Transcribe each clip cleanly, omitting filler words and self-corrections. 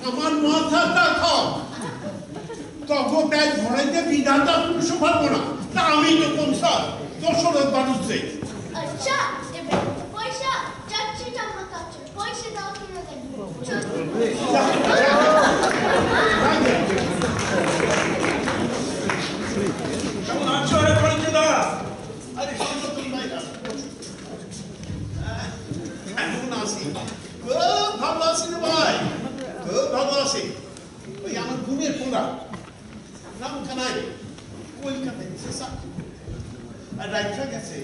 আমার মাথাটা খাও তখন তাই ধরাইতে বিধাতা পুরুষ পারবো না তা আমি তো কোন স্যার দশরথ বাড়ুচ্ছে আচ্ছা এবার পয়সা যাচ্ছে টাকা কাছে পয়সা দাও কিনা দেখো কেমন আছো রে পরিচিতা আরে সন্তোষ ভাই কেমন আছি খুব ভালো আছি রে ভাই খুব ভালো আছি ওই আমার ঘুমের পোলা নাম কানাই কলকাতায় আর রাইখা গেছে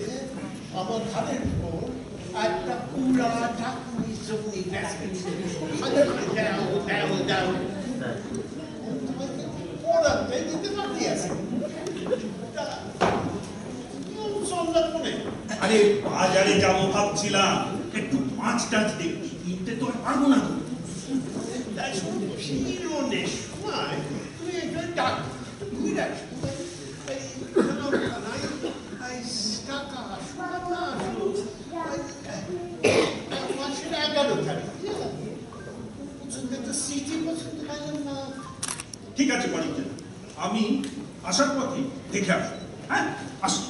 আমার ঘরের উপর একটা পুরা ঠাকুরি জমি গেছে দাও পড়াতে দিতে পারতি আছে আরে বাজারে যাবো ভাবছিলাম একটু মাছ টাছ দেখি কিনতে তো আর পারবো না ফিরনের সময় তুমি একটা ডাক ঘুরে আসো টাকা মাসের 11 তারিখ সিটি পছন্দ পাইলাম না ঠিক আছে বাড়িতে আমি আসার পথে দেখে আসবো হ্যাঁ আসো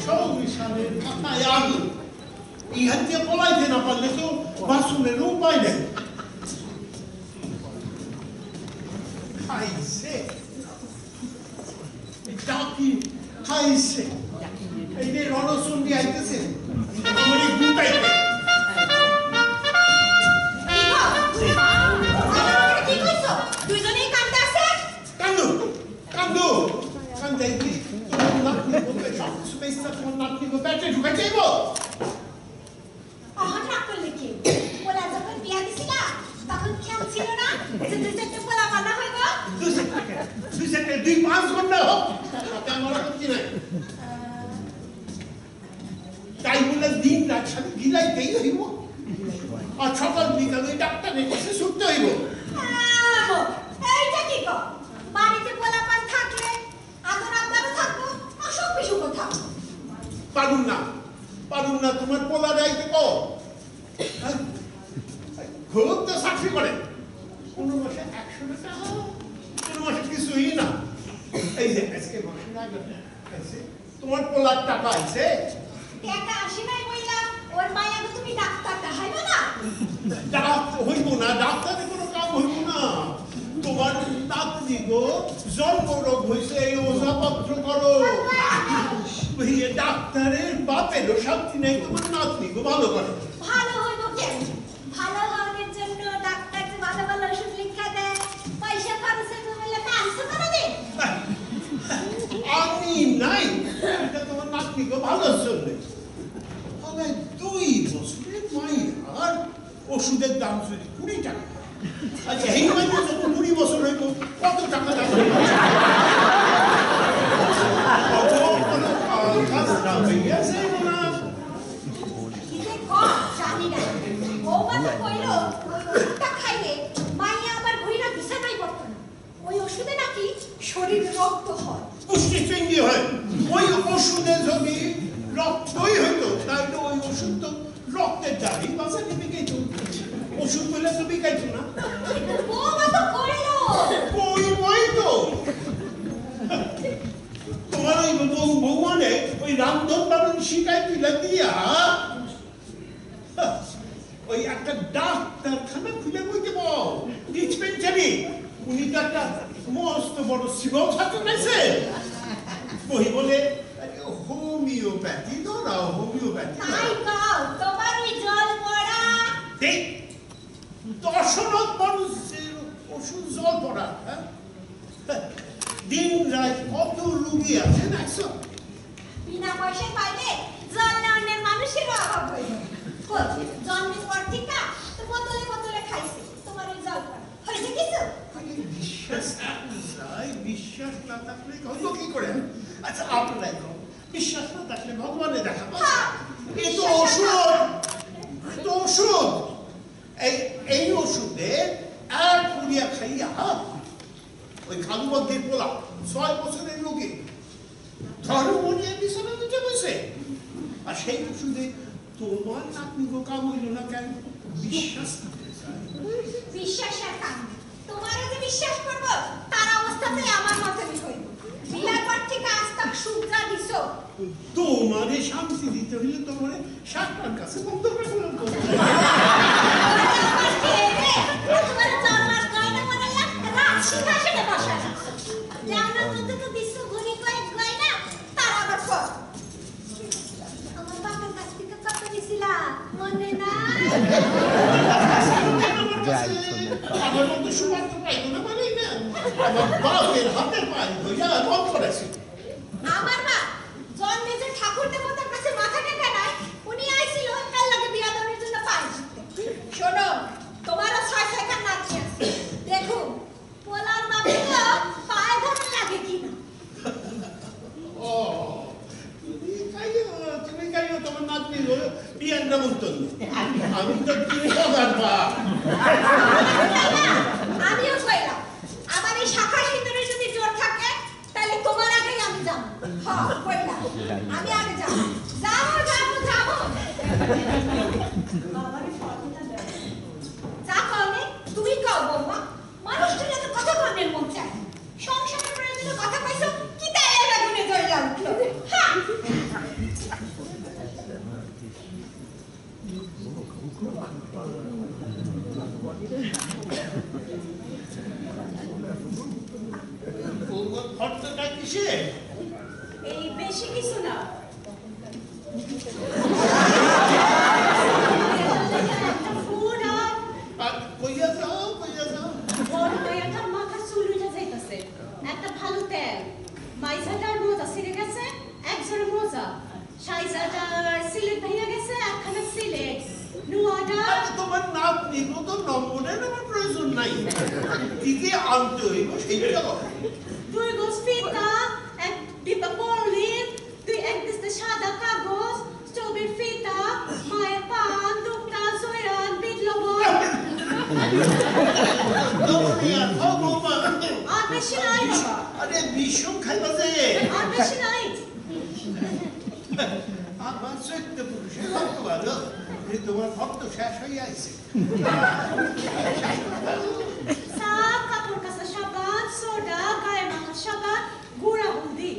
সংসারের মাথায় আগুন ইহার দিয়ে পলাইতে না পারলে তো বাসনের উপায় নেই খাইছে ডাকি খাইছে এই যে রণচন্ডী আইতেছে আমার এই গুটাইতে কান্দু কান্দু কান্দাই কি Space that one not people better to get able. আহা না করলে কি ওলা যখন বিয়া দিছিলা তখন খেয়াল ছিল না যে দুই চারটে পোলা বানা হইব দুই চারটে 2-5 ঘন্টা হোক তাতে আমার আপত্তি নাই তাই বলে দিন রাত সাথে গিলাইতেই হইব আর সকাল বিকালে ডাক্তারের কাছে ছুটতে হইব এইটা কি কর বাড়িতে পোলা পান থাকলে আদর আবদারও থাকবো অসুখ বিসুখও থাকবো পারুন না তোমার পোলা যাইতে কো খুব তো চাকরি করে কোন মাসে 100 টাকা কোন মাসে কিছুই না এই যে আজকে মাসে না গেছে তোমার পোলার টাকা আছে টাকা আসে নাই বইলা ওর মায়া তুমি ডাক্তার দেখাইবো না ডাক্তার হইব না ডাক্তারে কোনো কাম হইব না তোমার নাতনি গো জন্মরোগ হয়েছে এই ওষাপত্র করো ডাক্তারের বাপেরও শান্তি নেই তোমার নাতনি গো ভালো করে ভালো হইব কেন ভালো হওয়ার জন্য ডাক্তার যে ভালো ভালো ওষুধ লিখে দেয় পয়সা খরচের বলে তা আসতে পারে না আমি নাই এটা তোমার নাতনি গো ভালো চলবে তবে 2 বছরের মাইয়ার ওষুধের দাম যদি 20 টাকা আচ্ছা এই মাইয়া যখন 20 বছর হইব কত টাকা দাম শরীর রক্ত হয় পুষ্টি চিংড়ি হয় ওই ওষুধে যদি রক্তই হইতো তাহলে ওই ওষুধ তো রক্তের দাবি বাঁচাতে বিকাইতো ওষুধ করলে তো বিকাইতো না কই তো তোমার ওই ভগবানে ওই রামধন বাবন শিকায় তুলে দিয়া ওই একটা ডাক্তারখানা খুলে বইতে বল ডিসপেন্সারি উনি তো একটা মস্ত বড় শিবক ছাত্র নাইছে বই বলে হোমিওপ্যাথি ধরাও হোমিওপ্যাথি তোমার ওই জল পড়া দেখ দশরথ মানুষের শুধু জল পড়া, হ্যাঁ? দিন রাত কত রুগী আছে দেখছো? বিনা পয়সায় পাইলে জল নেওয়ার মানুষের অভাব হইল। জন্মের পর থেকে তো বোতলে বোতলে খাইছে তোমার এই জল হয়েছে কিছু? বিশ্বাস না থাকলে হইব কি করে? আচ্ছা আপনারা বিশ্বাস না থাকলে ভগবানের দেখা এই তো ওষুধ, তো ওষুধ, এই ওষুধে এক পুড়িয়া খাইয়া ওই খালুবদ্দির পোলা 6 বছরের লোকে ধর্মনিয়া বিছানা দিতে বসে, আর সেই ওষুধে তোমার নাতনি কাম হইল না কেন? বিশ্বাস বিশ্বাসের কাম তোমার যে বিশ্বাস করবো তার অবস্থাতে আমার মতনই হইল। বিয়ার পর থেকে আজ তাক সুদ্রা দিছ। তোমারে শান্তি দিতে হইলে তোমারে শাস্ত্রের কাছে বন্ধ করে ফেলাম। তোমার জন্মার গয়না বানাইয়া রাত সিংহাসনে বসাই জানো তো বিশ্ব ঘুরি কয়েক গয়না তার আবার পর আমার বাবার কাছ থেকে কত দিছিলা মনে নাই? আমার মতো সুমার তো পাইতো না বলেই না, আমার বাপের হাতের পায়ে ধইয়া বন্ধ করেছি। আমার মা জন্মে যে ঠাকুর দেবতার কাছে মাথা টেকে নাই, উনি আইছিল কাল লাগে বিয়া দেওয়ার জন্য পায়ে ঝুঁকতে। শোনো তোমারও 6 খান নাচি আছে, দেখো পোলার বাবা পায়ে ধরে লাগে কিনা। ও তুমি কাইও তোমার নাতনি বিয়ার নেমন্তন্ন, আমি তো কি পগার বাপ। আমিও কইলাম আমার এই শাখা সিঁদুরের যদি জোর থাকে তাহলে তোমার আগেই আমি যাব। হ্যাঁ কইলাম আমি আগে যাব যাব যাব যাব। বাবারে ফটোটা দাও যা কওনি তুমি কও বৌমা, মানুষটার এত কথা বলনের মন চায়। সংসারের প্রয়োজনে কথা কইছো কি তাই বেগুনে ধরে উঠলো। হ্যাঁ ফটোটা কিসে? এই বেশি কিছু না, কইয়া যাও কইয়া যাও। বড় মেয়েটার মাথার চুল উঠে যাইতাছে, একটা ভালো তেল, মাইজাটার মোজা ছিঁড়ে গেছে, একজোড়া মোজা, সাইজাটার সিলেট ভেঙে গেছে, একখানা সিলেট, নুয়াটা তোমার নাতনি তো নম্বরের আমার প্রয়োজন নাই, কি কি আনতে হইব সেইটা কথা। 2 গোছ ফিতা, 1 ডিব্বা পলিথ, 1 বিস্তে সাদা কাগজ, স্টোবের ফিতা, মায়ের পান, দুপটা, জয়রান, বিট লবণ। আর বেশি নাই বাবা, আরে বিষম খাইবা যে আর বেশি নাই। আমার চৈত্য পুরুষের ভক্ত ভালো, তোমার ভক্ত শেষ হয়ে আইছে। সাপ, কাপড় কাচা সাবান, সোডা, গায়ে মাখা সাবান, গুঁড়া হলদি।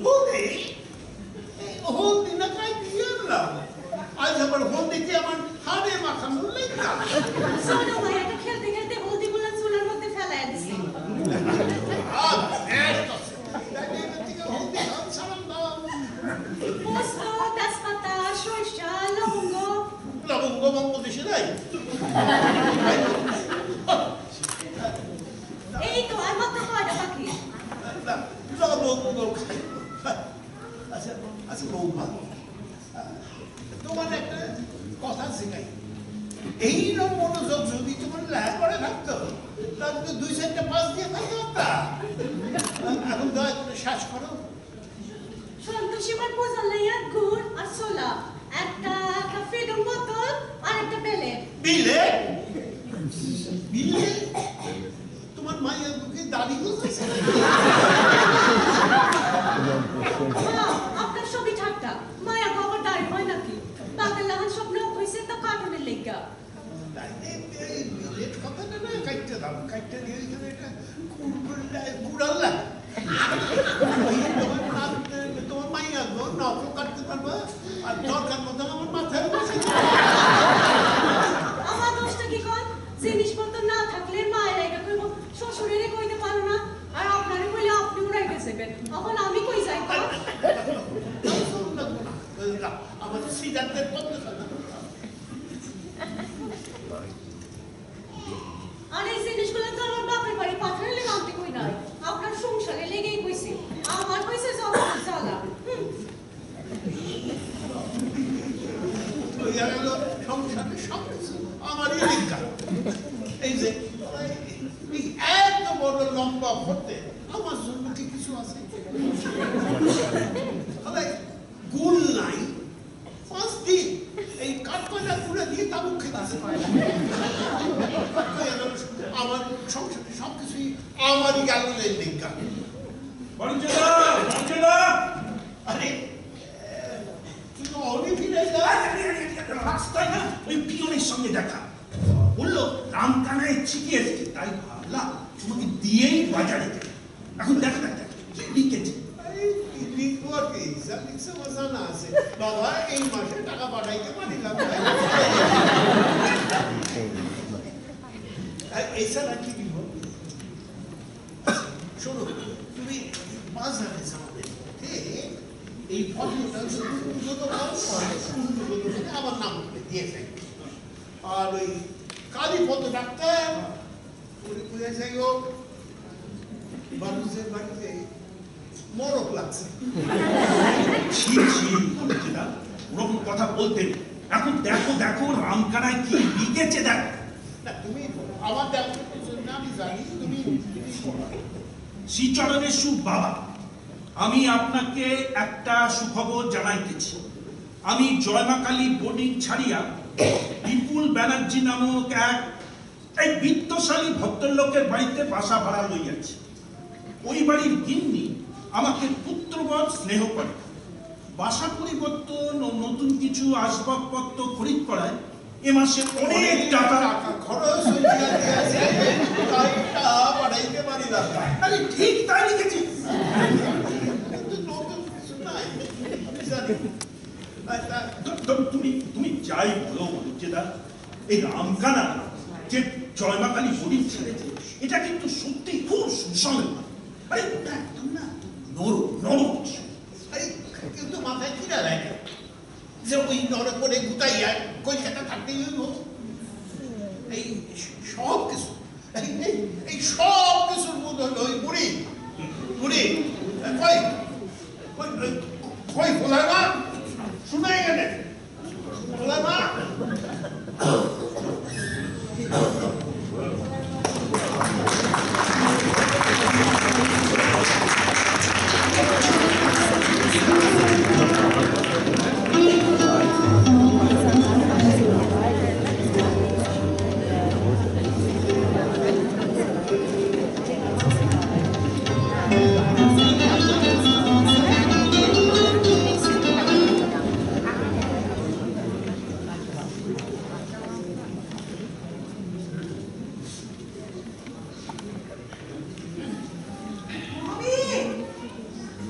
হলদি না খাই দিয়ে আনলাম, আজ আবার হলদিতে আমার হাড়ে মাখানো লেখা। সোনা ভাইয়াটা খেলতে খেলতে হলদিগুলো চুলের মধ্যে ফেলাইয়া দিছে। পোস্ত, তেজপাতা, সরিষা, লবঙ্গ। লবঙ্গ বাংলাদেশে নাই। এই তো আর মাত্র কয়টা বাকি। লবঙ্গ খাই। আচ্ছা আচ্ছা বৌমা, তোমার একটা কথা শেখাই, এইরকম মনোযোগ যদি তোমার লেখাপড়া থাকতো তাহলে তো 2-4টা পাস দিয়ে থাকতে পারতা। এখন দয়া করে শ্বাস করো। সন্তোষীমার বোঝার লাইয়া গুড় আর সোলা, একটা ফ্রিডম বোতল আর একটা বেলে। বিলে বিলে তোমার মায়ের মুখে দাড়ি গুলতেছে। আপনার ছবি ঠাট্টা, মায়ের বাবার দাড়ি হয় নাকি? বাপের লাগান স্বপ্ন হয়েছে তো কার্টুনের লেগা। বিলের কথাটা না কাটতে দাও, কাটতে দিয়ে এখানে একটা কুড়াল্লা তোমার মাইয়া গো নখও কাটতে পারবা, আর দরকার মতো আমার মাথায় বসে। আমার দোষটা কি কর? জিনিসপত্র না থাকলে মায়ের এটা কইব, শ্বশুরের কইতে পারো না, আর আপনারে কইলে আপনি উড়াই গেছেন। এখন আমি কই যাই? আমার সিদ্ধান্তের পথ আর এই জিনিসগুলো তো আমার বাপের বাড়ি পাঠায় সম্ভব হতে আমার জন্য কি কিছু আছে? গুল নাই 5 দিন এই কাঠকয়লা গুঁড়ে দিয়ে তাবু খেতে আমার সংসারে সবকিছুই আমারই গেল লেনদেন। আরে তুই তো অনেক ফিরে রাস্তায় না ওই পিয়নের সঙ্গে দেখা বললো রামকানায় চিঠি এসেছে, তাই ভাবলাম তোমাকে দিয়েই বাজারে দেবে। এখন দেখা দেখা কি লিখেছে। বাবা এই মাসে টাকা পাঠাইতে পারিলাম এছাড়া কি দিব? শোনো, তুমি বাজারে যাবে এই ফটোটা আমার নাম দিয়েছে, আর ওই কালীপদ ডাক্তার যাই হোক মানুষের বাড়িতে মরক লাগছে। ওরকম কথা বলতে এখন দেখো দেখো রামকানায় কি লিখেছে দেখো। তুমি আমার দেখো আমি জানি তুমি শ্রীচরণের বাবা, আমি আপনাকে একটা সুখবর জানাইতেছি। আমি জয়মাকালী বোর্ডিং ছাড়িয়া বিপুল ব্যানার্জি নামক এক বিত্তশালী ভদ্রলোকের বাড়িতে বাসা ভাড়া লইয়াছি। ওই বাড়ির গিন্নি আমাকে পুত্রবৎ স্নেহ করে। বাসা পরিবর্তন ও নতুন কিছু আসবাবপত্র খরিদ করায় এ মাসে অনেক টাকা খরচ ঠিক তাই লিখেছি। তুমি যাই বলো মনুজ্জেদা, এই রামকানা যে জয়মাকালী বোর্ডিং ছেড়েছে এটা কিন্তু সত্যি খুব সুসংবাদ। আরে ওটা একদম না নরম নরম। আরে কিন্তু মাথায় কি না লাগে যে ওই নরম করে গুতাইয়া কলকাতা থাকতেই হইব। এই সব কিছু এই সব কিছুর মধ্যে হইল ওই বুড়ি বুড়ি কই কই কই বলাই মা শুনাই গেলে বলাই মা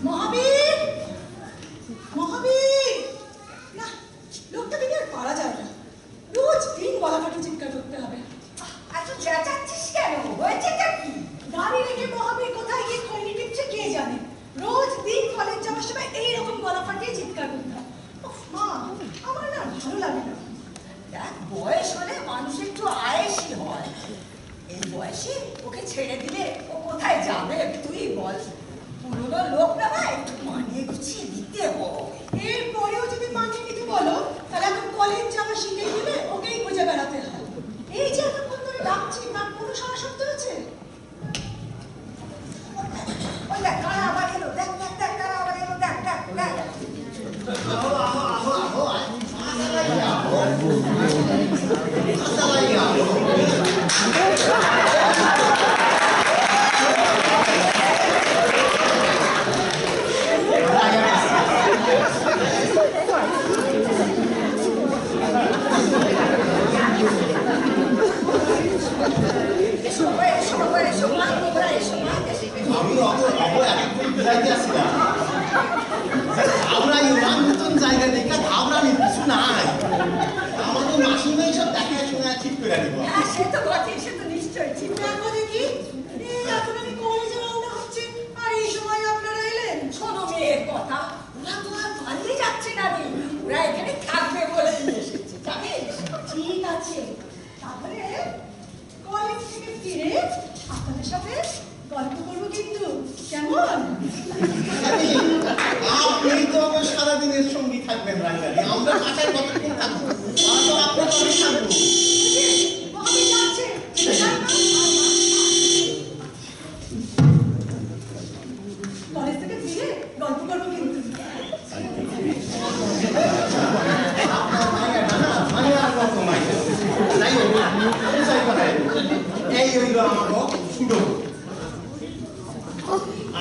Mommy, কলেজ থেকে ফিরে গল্প করবো কিন্তু। এই হইল আমার ছোট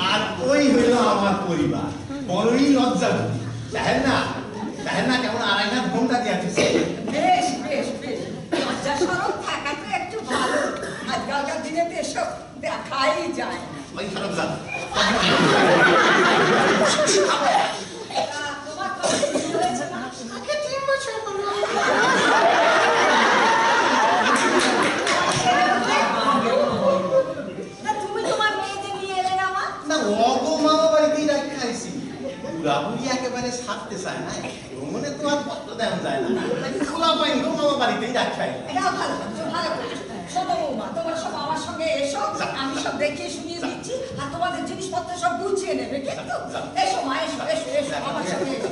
আর ওই হইল আমার পরিবার। বড়ই লজ্জা দেখেন না কেমন আড়াই হাত ঘন্টা দিয়েছে। বেশ বেশ বেশ, লজ্জা সরব থাকা তো একটু ভালো। আজকালকার দিনে তো এসব দেখাই যায়। ওই খারাপ জান তোমার কলেজ হয়েছে না? আগে 3 বছর হলো। তুমি তোমার মেয়েদের নিয়ে এলে না? মা না অগো মামা বাড়িতেই রাখ খাইছি। পুরাপুরি একেবারে ছাড়তে চায় না, মনে তো আর পত্র দেওয়া যায় না, খোলা পাইনি তো মামা বাড়িতেই রাখ খাই। এটাও ভালো ভালো। ছোট বৌমা, তোমরা সব আমার সঙ্গে এসো, আমি সব দেখিয়ে শুনিয়ে দিচ্ছি, আর তোমাদের জিনিসপত্র সব গুছিয়ে নেবে। কিন্তু এসো মা, এসো এসো এসো আমার সঙ্গে এসো।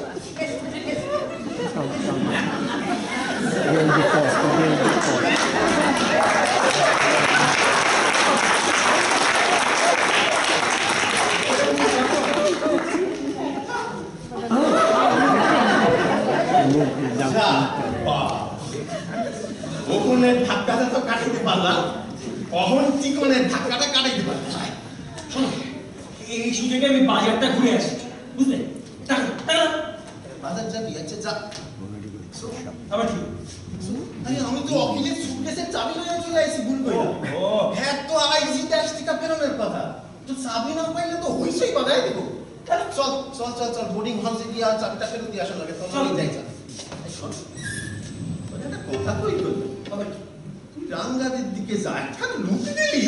ওখানের ধাক্কাটা তো কাটাইতে পারলাম, কখন চিকনের ধাক্কাটা কাটাইতে পারলাম। এই সুযোগে আমি বাজারটা ঘুরে আসি, বুঝলে? বাজার যাবি? আচ্ছা যা। আবার কি? আমি তো অখিলের সুটকেসের চাবি লইয়া চলে আইছি ভুল কইরা। হ্যাঁ তো আইজি ট্যাক্স থেকে ফেরানোর কথা, তো চাবি না পাইলে তো হইছেই বাধাই দেব। চল চল চল চল, বোর্ডিং হাউসে গিয়ে আর চাবিটা ফেরত দিয়ে আসা লাগে। চল যাই চল। একটা কথা কই তো, আবার তুই রাঙ্গাদের দিকে যা, একখানে লুকে দিলি।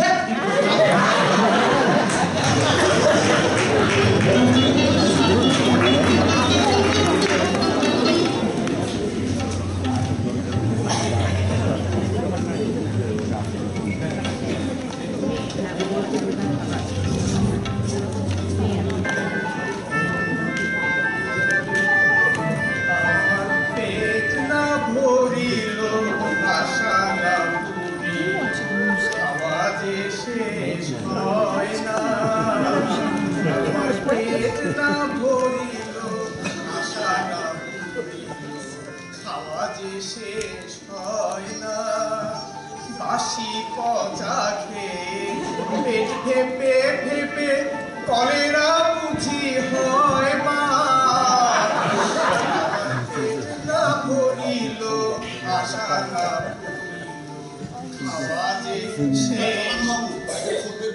শেষ হয় না, বাসি পচা খেয়ে পেট ফেপে ফেপে কলেরা বুঝি হয় মা। পেট না ভরিল আশা না খাওয়া যে শেষ।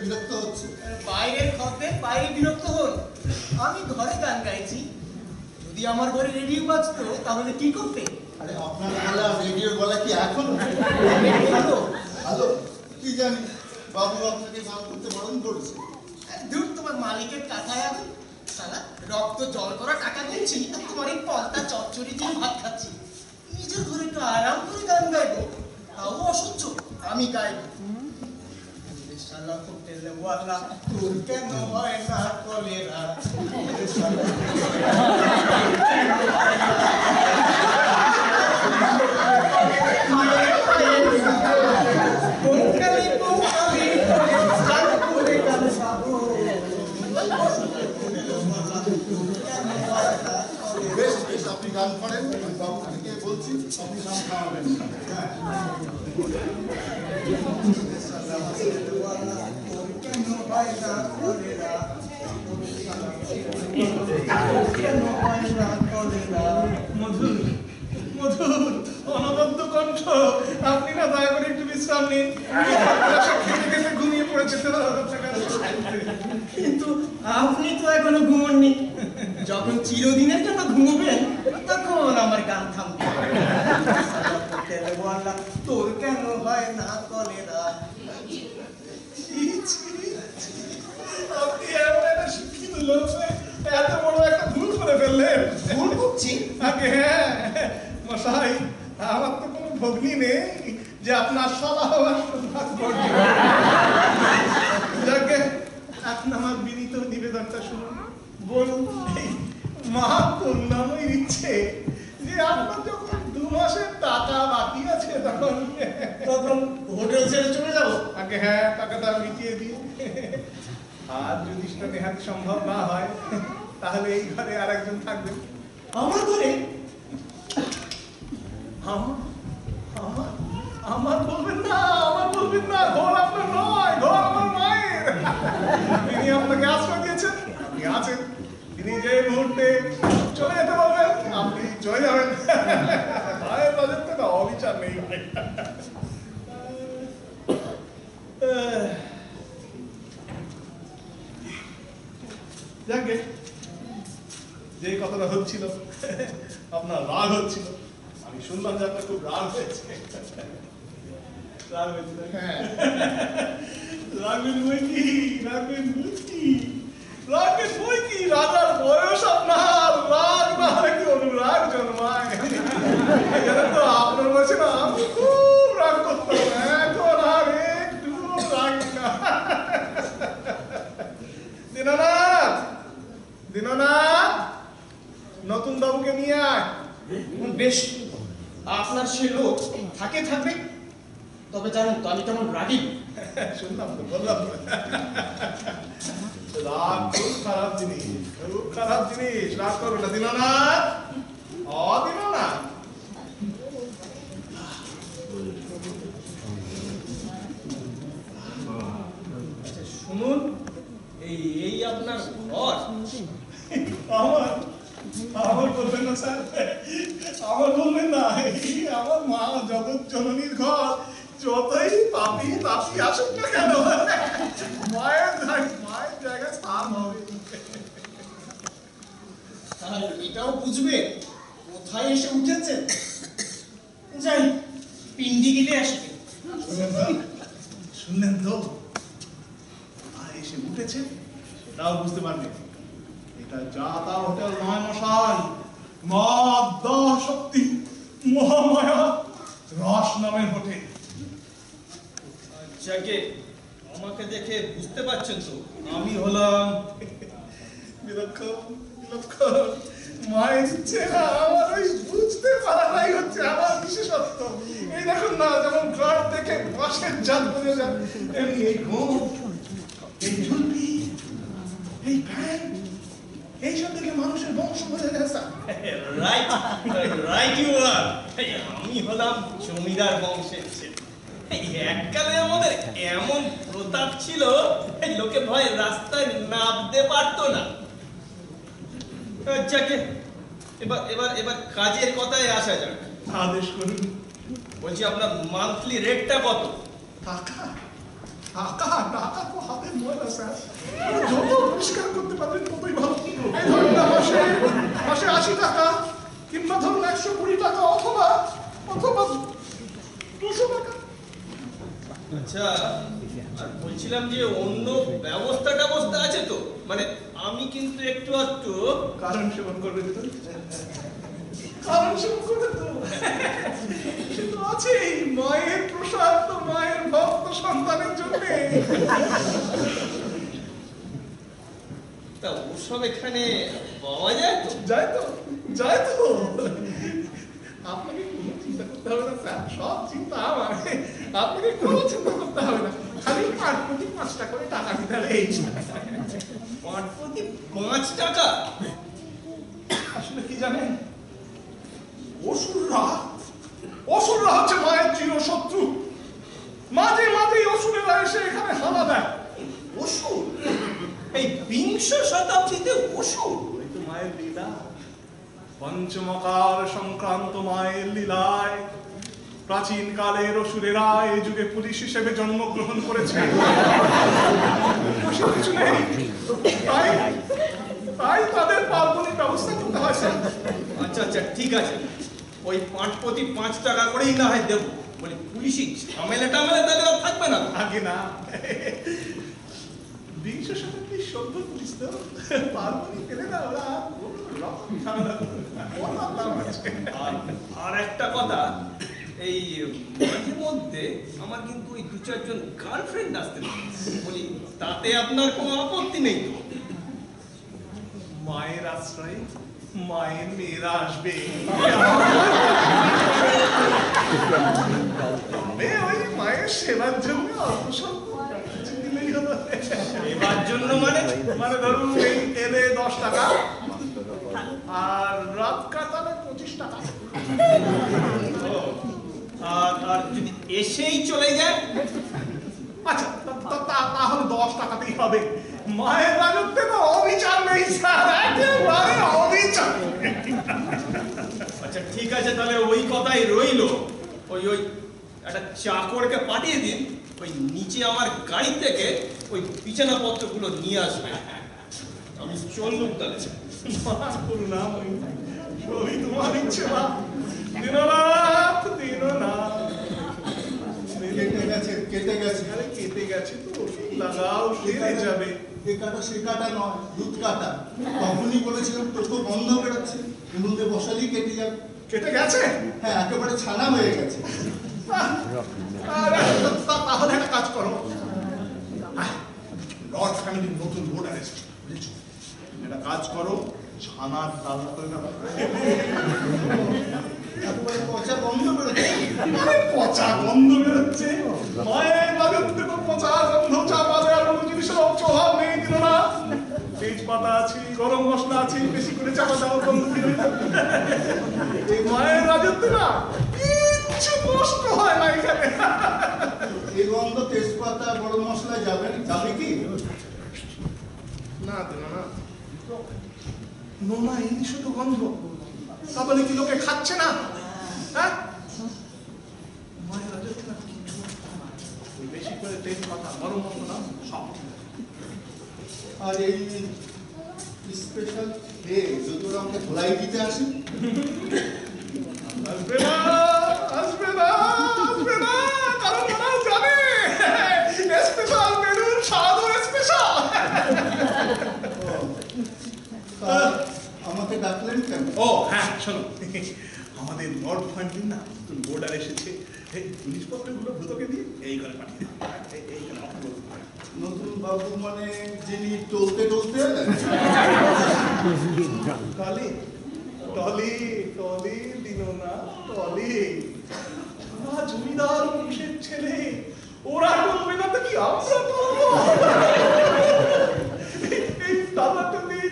বিরক্ত হচ্ছে। বাইরের খদ্দের বাইরে বিরক্ত হন, আমি ঘরে গান গাইছি। যদি আমার ঘরে রেডিও বাজতো তাহলে কি করতে? আরে আপনার গলা, রেডিওর গলা কি এখন ভালো ভালো? কি জানি, বাবু আপনাকে গান করতে বারণ করেছে। দূর, তোমার মালিকের কথায় আমি সালা রক্ত জল করা টাকা দিচ্ছি, আর তোমার এই পলতা চচ্চড়ি দিয়ে ভাত খাচ্ছি। নিজের ঘরে একটু আরাম করে গান গাইবো, তাও অসহ্য। আমি গাইবো শালা হোটেলে ওয়ালা, তোর কেন হয় না কলেরা? বেশ বেশ, আপনি গান করেন, আমি বাবু থেকে বলছি আপনি গান খাওয়াবেন। মধুর মধুর অনবদ্য কণ্ঠ, আপনি না দয়া করে একটু বিশ্রাম নিন। খেতে খেতে ঘুমিয়ে পড়েছে তো। কিন্তু আপনি তো এখনো ঘুমোননি। যখন চিরদিনের জন্য ঘুমোবেন তখন আমার গান থামবে। তোর কেন হয় না কলেরা? আপনি এমন একটা শিক্ষিত লোক হয়ে এত বড় একটা ভুল করে ফেললেন। ভুল করছি? আগে হ্যাঁ মশাই, আমার তো কোনো ভগ্নি নেই যে আপনার সবাহ যাকে এখন আমার বিনীত নিবেদনটা শুনুন। বলুন, মা করুণাময়ী ইচ্ছে যে আপনার যখন 2 মাসের টাকা বাকি আছে তখন হোটেল ছেড়ে চলে যাবো। আগে হ্যাঁ, টাকাটা মিটিয়ে দিই। আর যদি সেটা নেহাত সম্ভব না হয় তাহলে এই ঘরে আর একজন থাকবেন। আমার ঘরে আমার বলবেন না, আমার বলবেন না, ঘর আপনার নয়, ঘর আমার মায়ের। তিনি আপনাকে আশ্রয় দিয়েছেন, আপনি আছেন। তিনি যে মুহূর্তে চলে যেতে বলবেন আপনি চলে যাবেন। মায়ের রাজত্বে না অবিচার নেই। যাকে যে কথাটা হচ্ছিল, আপনার রাগ হচ্ছিল, আমি শুনলাম যে আপনার খুব রাগ হয়েছে। রাগ হয়েছিল, হ্যাঁ। রাগবেন বই কি, রাগবেন বই কি, রাগবেন বই কি, রাজার বয়স আপনার, রাগ না হলে কি অনুরাগ জন্মায়। এখানে তো আপনার বয়সে না আমি খুব রাগ করতাম, এখন আর একটু রাগ না। দীননাথ, দীননাথ, নতুন বাবুকে নিয়ে আয়। বেশ, আপনার সে লোক থাকবে। তবে জানেন তো আমি কেমন রাগি। শুনলাম তো, বললাম তো। রাগ খুব খারাপ জিনিস, খুব খারাপ জিনিস। রাগ করবে না দীননাথ, দীননাথ। আচ্ছা শুনুন, এই আপনার ঘর। আমার বলবেন না স্যার, আমার বলবেন না। আমার মা জগৎ জননীর ঘর, যতই পাপি তাপি আসুক না কেন, মায়ের জায়গায় স্থান হবে। তাহলে এটাও বুঝবে কোথায় এসে উঠেছেন। যাই পিন্ডি গিলে আসবে। শুনলেন তো, কোথায় এসে উঠেছে সেটাও বুঝতে পারবেন। এটা যা তা হোটেল নয় মশাই, মদ দহ শক্তি মহামায়া রস নামের হোটেল। যাকে আমাকে দেখে বুঝতে পারছেন তো আমি হলাম বিলক্ষণ, বিলক্ষণ। মায়ের চেহারা আমার ওই বুঝতে পারাটাই হচ্ছে আমার বিশেষত্ব। এই দেখুন না, যেমন ঘর দেখে বাঁশের জাত বোঝা যায়, এমনি এই গোঁফ, এই ঝুলপি, এই প্যান্ট, এইসব দেখে মানুষের বংশ বোঝা যায় sir. Right, right you are. আমি হলাম জমিদার বংশের ছেলে। এককালে আমাদের এমন প্রতাপ ছিল, লোকে ভয় রাস্তায় নামতে পারতো না। যাকে এবার কাজের কথায় আসা যাক। আদেশ করুন। বলছি আপনার মান্থলি রেটটা কত? টাকা, টাকা, টাকা তো হাতের ময়লা স্যার। যত পরিষ্কার করতে পারবেন ততই ভালো। এই ধরুন না, মাসে 80 টাকা, কিংবা ধরুন 120 টাকা, অথবা 200 টাকা। আচ্ছা, আর বলছিলাম যে অন্য ব্যবস্থা আছে তো? মানে আমি কিন্তু একটু কারণ সেবন করবে তো, কারণ সেবন করবে তো, সে তো আছেই। মায়ের প্রসাদ তো মায়ের ভক্ত সন্তানের জন্য। তা ওসব এখানে পাওয়া যায় তো? যায় তো। আপনাকে কোনো চিন্তা করতে হবে না স্যার, সব চিন্তা আমার। আপনাকে কোনো চিন্তা করতে হবে না, খালি পাঁচ প্রতি 5 টাকা করে টাকা দিতে হবে। এই পাঁচ প্রতি 5 টাকা? আসলে কি জানেন, অসুররা হচ্ছে মায়ের চিরশত্রু। মাঝে মাঝেই অসুরেরা এসে এখানে হানা দেয়। অসুর? এই 20 শতাব্দীতে অসুর? ওই তো মায়ের লীলা, পঞ্চমকার সংক্রান্ত মায়ের লীলায় প্রাচীন কালের অসুরেরা এই যুগে পুলিশ হিসেবে জন্মগ্রহণ করেছে। কিছু নেই, তাই তাদের পার্বণের ব্যবস্থা করতে হয় স্যার। আচ্ছা ঠিক আছে, ওই 5 প্রতি 5 টাকা করেই না হয় দেবো। বলি পুলিশি ঝামেলা তাহলে আর থাকবে না? আগে না, 20 শতাব্দীর সভ্য পুলিশ তো পার্বণী পেলে না, ওরা রকম ঝামেলা করবে না। আর একটা কথা, এই মাঝে মধ্যে আমার কিন্তু ওই 2-4 জন গার্লফ্রেন্ড আসতে পারে। বলি তাতে আপনার কোনো আপত্তি নেই তো? মায়ের আশ্রয়ে মায়ের মেয়েরা আসবে, তবে ওই মায়ের সেবার জন্য অল্প স্বল্প কিছু দিলেই হলো। এবার জন্য মানে মানে ধরুন এই এলে 10 টাকা আর রাত কাটালে 25 টাকা। আর যদি এসেই চলে যায়? আচ্ছা তাহলে 10 টাকাতেই হবে। মায়ের রাজত্বে তো অবিচার নেই স্যার, একেবারে অবিচার। আচ্ছা ঠিক আছে, তাহলে ওই কথাই রইলো। ওই একটা চাকরকে পাঠিয়ে দিন, ওই নিচে আমার গাড়ি থেকে ওই বিছানাপত্রগুলো নিয়ে আসবে। আমি চললুম তাহলে। সবই তোমার ইচ্ছে মা। দীননাথ দীননাথ। কেটে গেছে আরে কেটে গেছে তো ওষুধ লাগাও, সেরে যাবে। এ কাটা সে কাটা নয়, দুধ কাটা। তখনই বলেছিলাম তোর তো গন্ধ বেরোচ্ছে, উনুনে বসালেই কেটে যাবে। কেটে গেছে? হ্যাঁ, একেবারে ছানা হয়ে গেছে। তাহলে একটা কাজ করো, লর্ড ফ্যামিলির নতুন ভোটার এসেছে বুঝেছো, একটা কাজ করো, ছানার ডালনা করে দাও। একেবারে পচা গন্ধ বেরোচ্ছে। পচা গন্ধ বেরোচ্ছে? মায়ের রাজত্বে তো পচা গন্ধ চাপা দেওয়ার কোনো জিনিসের অভাব নেই। দিল না, তেজপাতা আছে, গরম মশলা আছে, বেশি করে চাপা দেওয়া গন্ধ বেরোয় না। এই মায়ের রাজত্বে না কিচ্ছু কষ্ট হয় না এখানে। এই গন্ধ তেজপাতা গরম মশলা যাবে কি? না দিল না, নোনা এই শুধু গন্ধ, তাহলে কি লোকে খাচ্ছে না? হ্যাঁ, মায়ের রাজত্বে না কিচ্ছু বেশি করে তেজপাতা গরম মশলা সব। আর এই স্পেশাল যদি ওরা আমাকে ধোলাই দিতে আসে? আসবে না, আসবে না, আসবে না, কারণ ওরাও জানে স্পেশাল মেনুর স্বাদও স্পেশাল। আমাকে ডাকলেন কেন? ও হ্যাঁ, শোনো, আমাদের লর্ড ফ্যামিলির না নতুন বোর্ডার এসেছে, এই জিনিসপত্রগুলো দ্রুতকে দিয়ে এই ঘরে পাঠিয়ে দিন। নতুন বাবু মানে যিনি টলতে টলতে এলেন? টলি টলি টলি দিল না, টলি জমিদার বংশের ছেলে, ওরা টলবে না তো কি আমরা টলবো? এই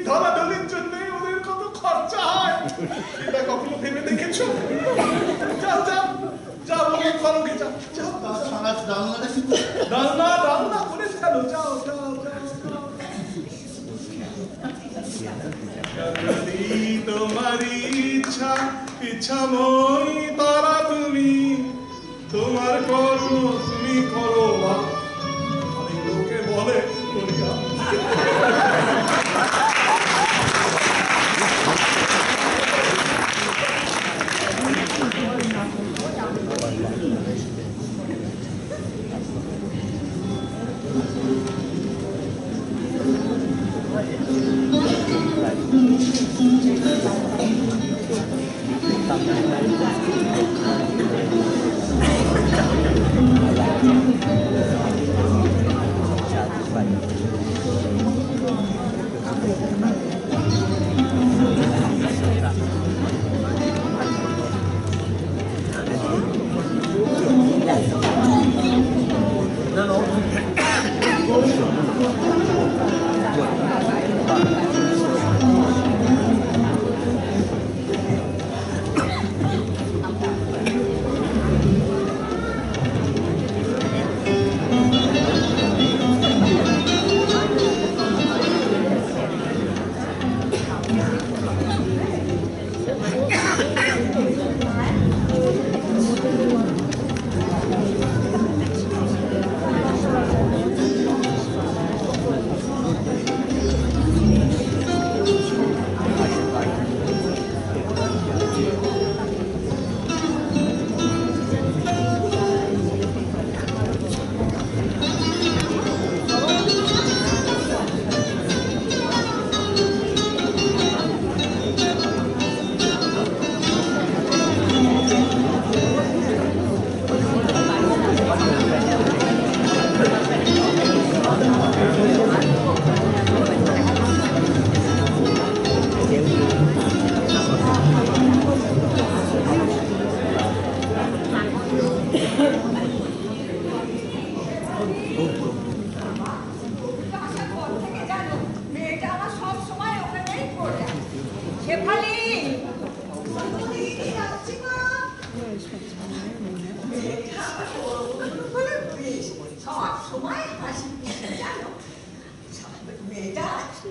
ধরাধরির জন্য ওদের কত খরচা হয় সেটা কখনো ভেবে দেখেছো? যাও যাও যাও, ওকে ঘরকে যাও যাও। তার ছাড়া ডালনাটা কি? ডালনা করে ফেলো, যাও যাও যাও যাও। যদি তোমারই ইচ্ছা ইচ্ছাময়ী তারা তুমি, তোমার কর্ম তুমি করো বা আমি লোকে বলে করিয়া।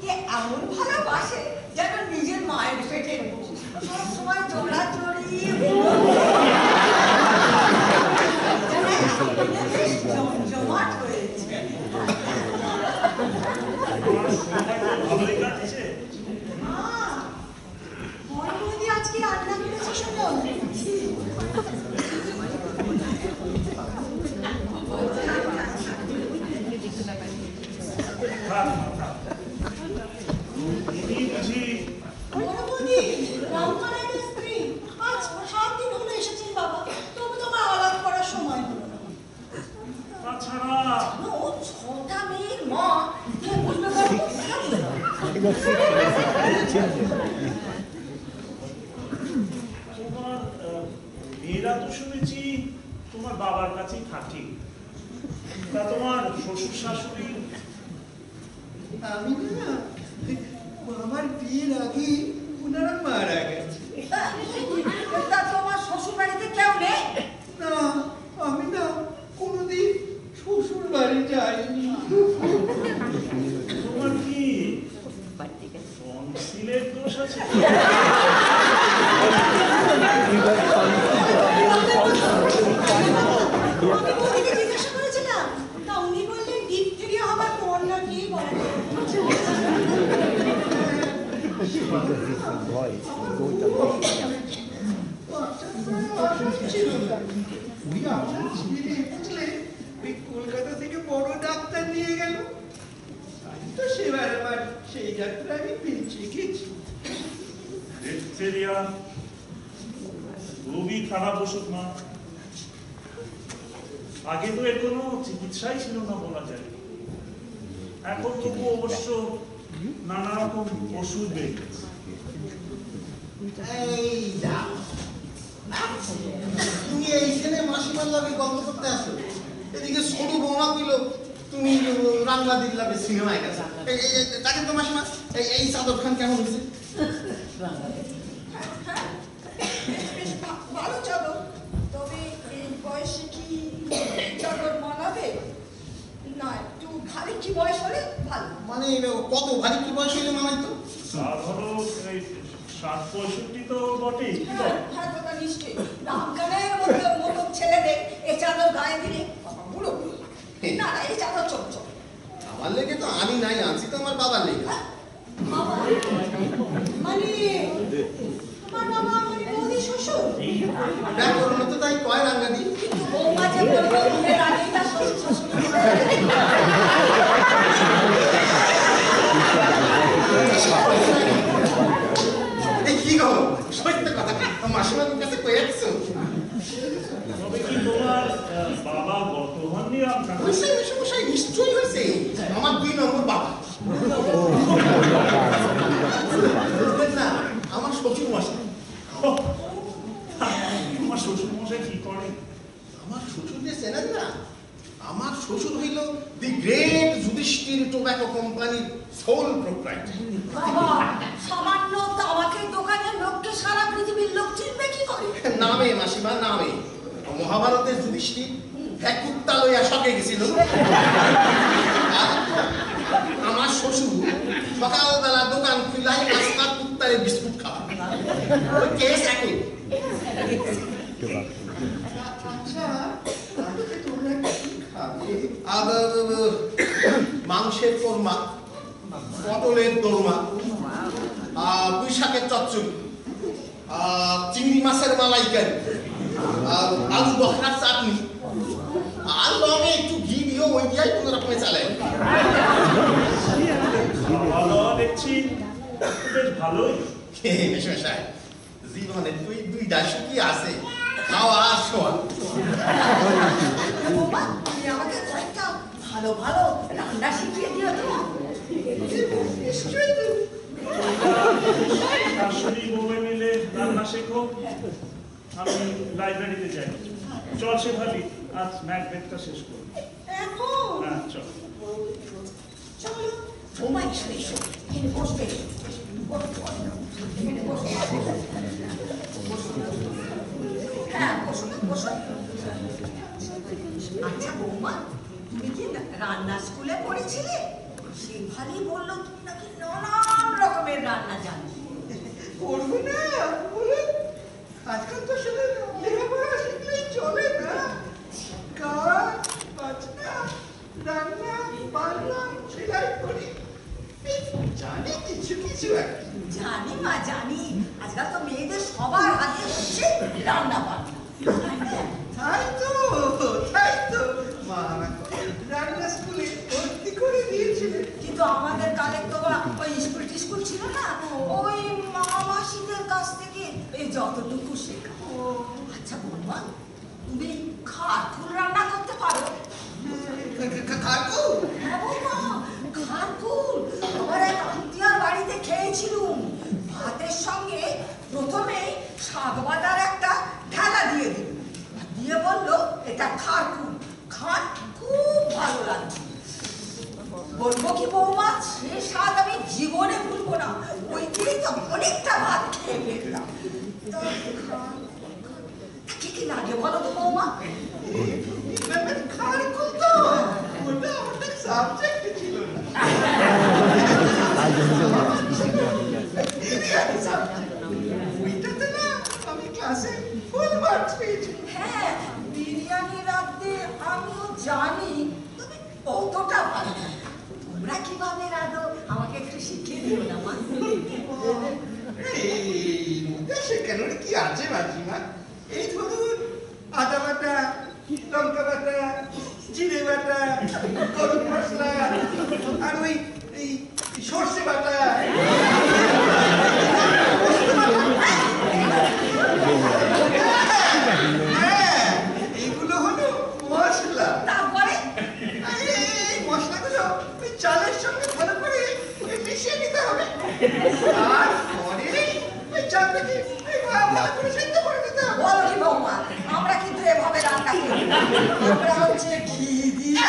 যে এমন ভালোবাসে যেন নিজের মায়ের পেটে সব সময় চড়াচড়ি জমজমাট হয়েছে। ভালোই কাটছে। ময়ূরী আজকে রান্না করেছে শোনো। তোমার মেয়েরা তো শুনেছি তোমার বাবার কাছেই থাকে, তা তোমার শ্বশুর শাশুড়ি? আমি না, আমার বিয়ের আগে ওনারা মারা গেছে। তোমার শ্বশুর বাড়িতে কেউ নেই? না, আমি না কোনোদিন শ্বশুর বাড়ি যাইনি। তোমার কি টনসিলের দোষ আছে? জিজ্ঞাসা করেছিলাম, তা উনি বললেন ডিপথেরিয়া হবার পর নাকি বলেন। কলকাতা থেকে বড় ডাক্তার নিয়ে গেল, তো সেবার আবার সেই ডাক্তার আমি বেঁচে গেছি। ডিপথেরিয়া খুবই খারাপ ওষুধ না, আগে তো এর কোনো চিকিৎসাই ছিল না বলা যায়। এখন তবু অবশ্য নানা রকম ওষুধ বেরিয়েছে। এই দাও। তুমি এইখানে মাসিমার লাগে গল্প করতে আসো, এদিকে সরু বৌমা কইল তুমি রান্না দিল্লাবে সিনেমায় গেছো। তাকে তো মাসিমা এই চাদর খান কেমন হয়েছে? বেশ ভালো চাদর, তবে এই বয়সে কি চাদর মানাবে? না, একটু ভারী কি বয়স হলে ভালো। মানে কত ভারী কি বয়স হইলে মানাই তো? তা ধরো এই ৬০-৬৫ তো বটেই। হ্যাঁ, কথা নিশ্চয়ই। রামকানের মতো ছেলেদের এই চাদর গায়ে দিলে বুড়ো বুড়ো লাগে। না না, এই চাদর চলছে। আমার লেগে তো আমি নাই, আনছি তো আমার বাবার লেগে। বাবা মানে তোমার বাবা মানে বৌদি শ্বশুর? ব্যাপার মতো তাই কয় রাঙ্গাদি। কিন্তু বৌমা যে বলবো বিয়ের আগেই তার শ্বশুর শাশুড়ি। এই কি গো, সত্য কথা মাসিমার কাছে কয়ে আসছো? তবে কি তোমার বাবা গত হননি আপনার? মশাই নিশ্চয়ই হয়েছে, আমার ২ নম্বর বাবা। না, আমার শ্বশুর মশাই। তোমার শ্বশুর মশাই কি করে? আমার শ্বশুরকে চেনেন না? আমার শ্বশুর হইল দি গ্রেট যুধিষ্ঠির টোব্যাকো কোম্পানির সোল প্রোপ্রাইটার। বাবা, সামান্য তামাকের দোকানের লোককে সারা পৃথিবীর লোক চিনবে কি করে? নামে মাসিমা, নামে। মহাভারতের যুধিষ্ঠির এক কুত্তা লইয়া শকে গেছিল। আমার শ্বশুর সকালবেলা দোকান খুলাই আস্তা কুত্তারে বিস্কুট খাওয়া। ওই কেস একই। মাংসের কোরমা, পটলের দোরমা, পুঁই শাকের চচ্চড়ি, চিংড়ি মাছের মালাইকারি, আলু বখরার চাটনি, আর লগে একটু ঘি দিও, ওই দিয়াই কোনো রকমে চালে। খাওয়া দেখছি বেশ ভালোই। মেশমশাই, জীবনে দুই দাসু কি আছে, খাওয়া আর শোয়া। বাবা, তুমি আমাকে কয়েকটা ভালো ভালো রান্না শিখিয়ে দিও তো। নিশ্চয়ই তো। শাশুড়ি বউয়ে মিলে রান্না শেখো, আমি লাইব্রেরিতে যাই। চল সে ভাবি আজ ম্যাকবেথটা শেষ করব। এখন হ্যাঁ চল। চলো, বৌমা এসো এসো, এখানে বসবে। এখানে বসো। হ্যাঁ, বসো বসো। আচ্ছা বৌমা, তুমি কি রান্না স্কুলে পড়েছিলে? শেফালি বললো তুমি নাকি মানে কিছু কিছু একটা। জানি মা জানি, আজকাল তো মেয়েদের সবার হাতে হচ্ছে রান্না বান্না। তাই তো মা আমাকে রান্না স্কুলে ভর্তি করে দিয়েছিলেন। কিন্তু আমাদের কালে তো ওই স্কুল টিস্কুল ছিল না, ওই মা মাসিদের কাছ থেকে এই যতটুকু শেখা। আচ্ছা বৌমা, তুমি খারকুল রান্না করতে পারো? খারকুল? হ্যাঁ বৌমা, খারকুল আমার এক আত্মীয়ার বাড়িতে খেয়েছিলুম। ভাতের সঙ্গে প্রথমে শাক বাটার একটা ঢালা দিয়ে দিল, দিয়ে বললো এটা খারকুল, খান খুব ভালো লাগছে। বলবো কি বৌমা, সে স্বাদ আমি জীবনে ভুলবো না। ওই দিয়েই তো অনেকটা ভাত খেয়ে ফেললাম। কি কি লাগে বলো তো বৌমা? খারকুল তো ওটা আমাদের সাবজেক্ট ছিল না। ওইটাতে না আমি ক্লাসে ফুল মার্কস পেয়েছি। হ্যাঁ, বিরিয়ানি রাঁধতে আমিও জানি, তবে অতটা ভালো না। তোমরা কিভাবে রাঁধো আমাকে একটু শিখিয়ে দিও না মা। এই মধ্যে শেখানোর কি আছে মাসিমা? এই ধরুন আদা বাটা, লঙ্কা বাটা, জিরে বাটা, গরম মশলা আর ওই এই সর্ষে বাটা। হ্যাঁ, এইগুলো হলো মশলা। তারপরে এই মশলাগুলো ওই চালের সঙ্গে ভালো করে মিশিয়ে নিতে হবে। তারপরে ওই চালটাকে ভালো করে সেদ্ধ করে নিতে হবে। বলো কি বৌমা, আমরা কিন্তু এভাবে রান্না করি, আমরা হচ্ছে ঘি দিয়ে